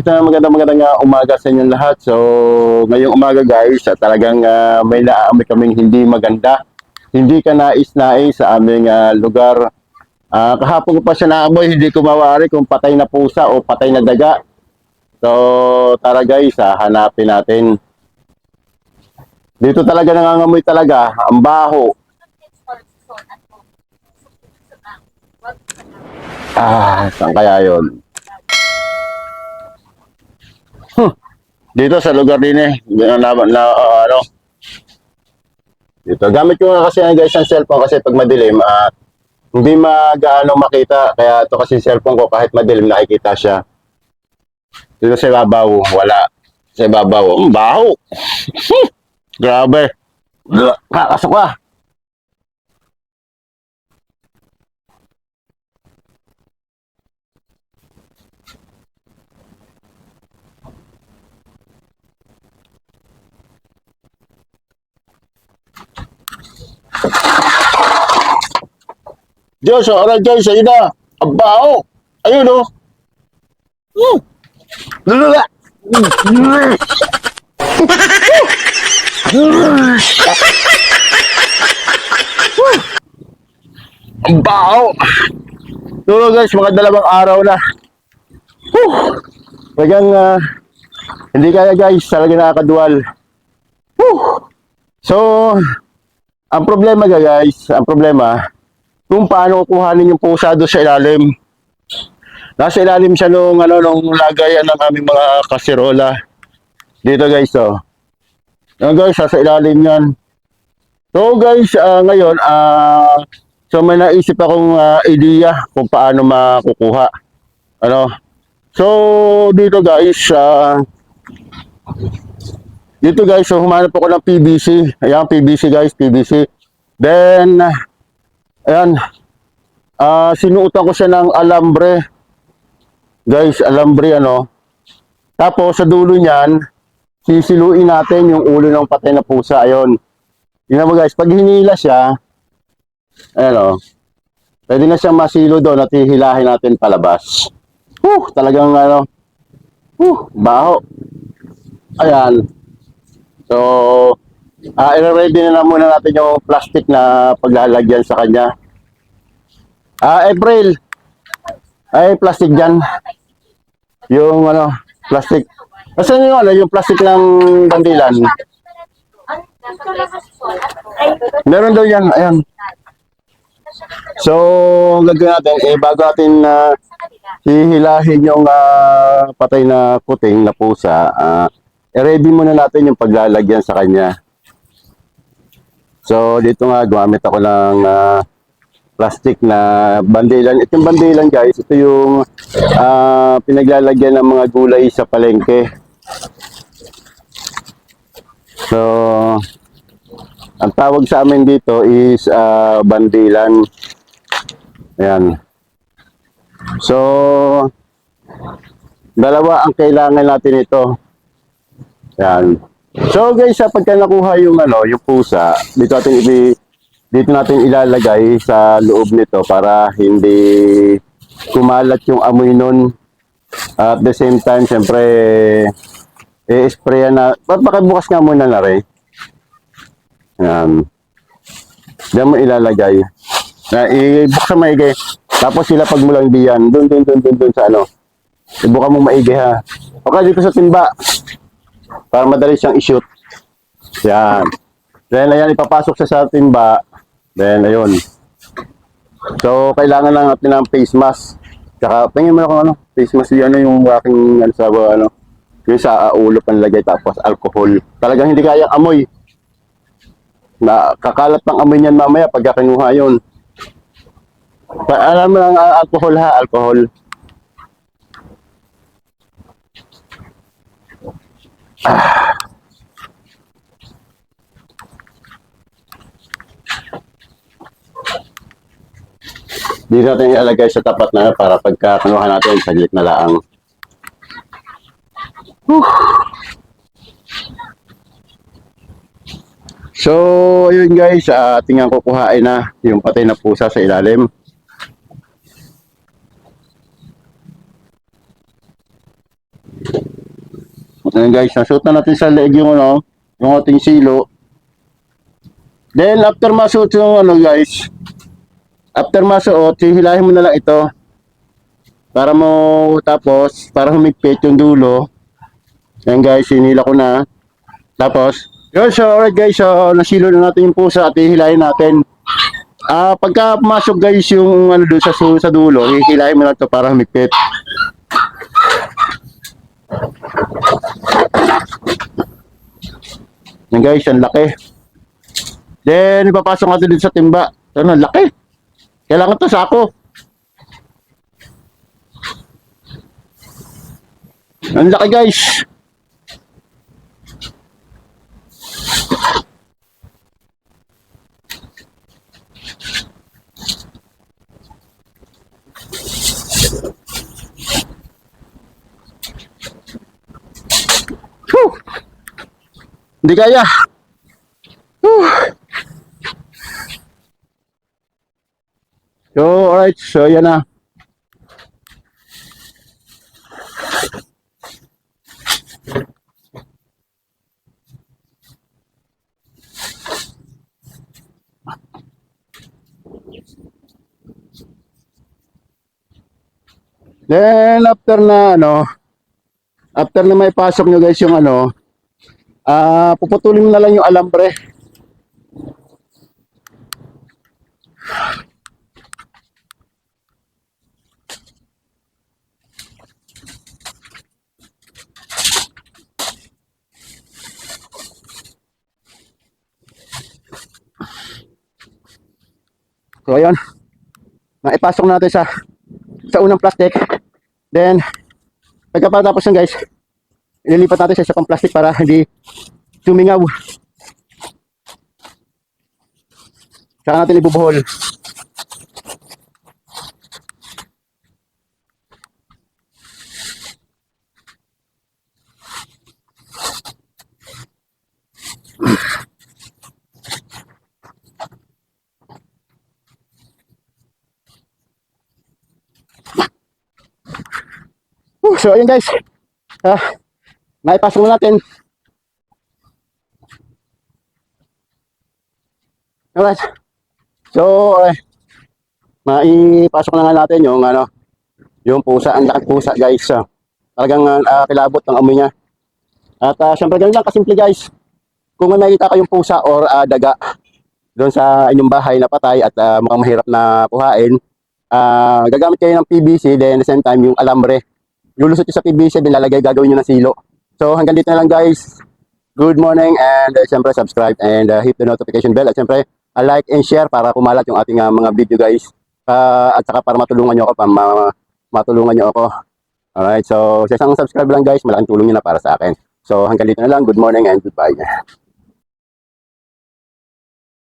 Magandang umaga sa inyong lahat. So, ngayong umaga guys, talagang may naaamoy kaming hindi maganda. Hindi ka nais-nais sa aming lugar. Kahapon ko pa siya naamoy, hindi ko mawari kung patay na pusa o patay na daga. So, tara guys, hanapin natin. Dito talaga nangangamoy talaga, ang baho. Saan kaya yun? Dito sa lugar din ano, dito. Gamit ko nga kasi guys ang cellphone kasi pag madilim, hindi magaano makita. Kaya ito kasi cellphone ko kahit madilim nakikita siya. Dito sa ibabaw, wala. Sa ibabaw, baho. Grabe. Kakasok ka. Diyos, alright guys, ayun na. Ang baho. Ayun o. Lulula. Ang baho. Dito guys, mga dalawang araw na. Talagang hindi kaya guys, talaga nakakaduwal. So, ang problema guys, kung paano kukuhanin yung pusa doon sa ilalim. Nasa ilalim siya nung lagayan ng aming mga kaserola. Dito guys, oh. Yan guys, sa ilalim yan. So guys, ngayon, so may naisip akong ideya kung paano makukuha. Ano? So, dito guys, so humanap ako ng PVC. Ayan, PVC guys, PVC. Then, ayan, sinuutan ko siya ng alambre. Guys, alambre Tapos sa dulo niyan, sisiluin natin yung ulo ng patay na pusa. Ayun. Tingnan mo guys, pag hinila siya, ayan pwede na siyang masilo doon at hihilahin natin palabas. Talagang baho. Ayan. So, i-ready na muna natin yung plastic na paglalagyan sa kanya. April. Ay, plastic dyan. Yung plastic. Kasi yung plastic ng bandilan. Meron daw yan. Ayan. So, gagawin natin, bago natin hihilahin yung patay na puting na pusa, i-ready muna natin yung paglalagyan sa kanya. So, dito nga, gumamit ako ng plastic na bandilan. Itong bandilan guys, ito yung pinaglalagyan ng mga gulay sa palengke. So, ang tawag sa amin dito is bandilan. Ayan. So, dalawa ang kailangan natin ito. Ayan. So guys, pagka nakuha yung yung pusa, dito natin ilalagay sa loob nito para hindi kumalat yung amoy nun. At the same time, syempre, i-sprayan na. Pakibukas nga muna na rin. Ayan. Diyan mo ilalagay. Ibuksan maigi. Tapos ilapag mo lang diyan. Doon sa Ibuka mo maigi ha. Okay, dito sa timba. Para madali siyang i-shoot. Yan. Then, ayan, ipapasok siya sa timba. Then, ayun. So, kailangan lang natin ng face mask. Tsaka, tingin mo na kung face mask yung yung aking, yung sa ulo panlagay tapos alcohol. Talagang hindi kayang amoy. Kakalat ng amoy niyan mamaya pagka kinuha yun. Alam mo lang, alcohol ha, alcohol. Dito natin ilalagay sa tapat na para pagka kinuha natin, saglit na laang. So, ayun guys, tingnan ko kuhain na yung patay na pusa sa ilalim. Ayan guys, nasuot na natin sa leeg yung ano, yung ating silo. Then after masuot yung ano guys, after masuot, hihilahin mo na lang ito. Para mo, tapos, para humigpit yung dulo. Ayan guys, hinila ko na. Tapos, yun, so alright guys, so nasilo na natin yung pusa at hihilahin natin. Pagka pumasok guys yung ano doon sa dulo, hihilahin mo na ito para humigpit. Yan guys, ang laki. Then, ipapasok natin dito sa timba. Ano, laki. Kailangan to sako. Ang laki guys. Whew. Hindi kaya. Whew. So, alright. So, yan na. Then, after na, ano, after na may pasok nyo guys yung ano, puputulin mo na lang yung alambre. So, ayun. Naipasok natin sa unang plastic. Then, pagkatapos yan guys, ililipat natin sa isa pang plastic para hindi sumingaw. Saka natin ibubuhol. So, ayun guys. Naipasok na natin. Alright. So, maipasok na nga natin yung ano, yung pusa, ang laki pusa guys. Talagang kilabot ng amoy niya. At syempre ganun lang kasimple guys. Kung may makita kayong pusa or daga doon sa inyong bahay na patay at mukhang mahirap na kuhain, gagamit kayo ng PVC, then at the same time yung alambre. Lulusot nyo sa PVC, then lalagay, gagawin nyo ng silo. So hanggang dito na lang guys. Good morning and syempre subscribe and hit the notification bell at syempre like and share para kumalat yung ating mga video guys. At saka para matulungan nyo ako, matulungan nyo ako. Alright, so sa isang subscribe lang guys, malaking tulong nyo na para sa akin. So hanggang dito na lang, good morning and goodbye.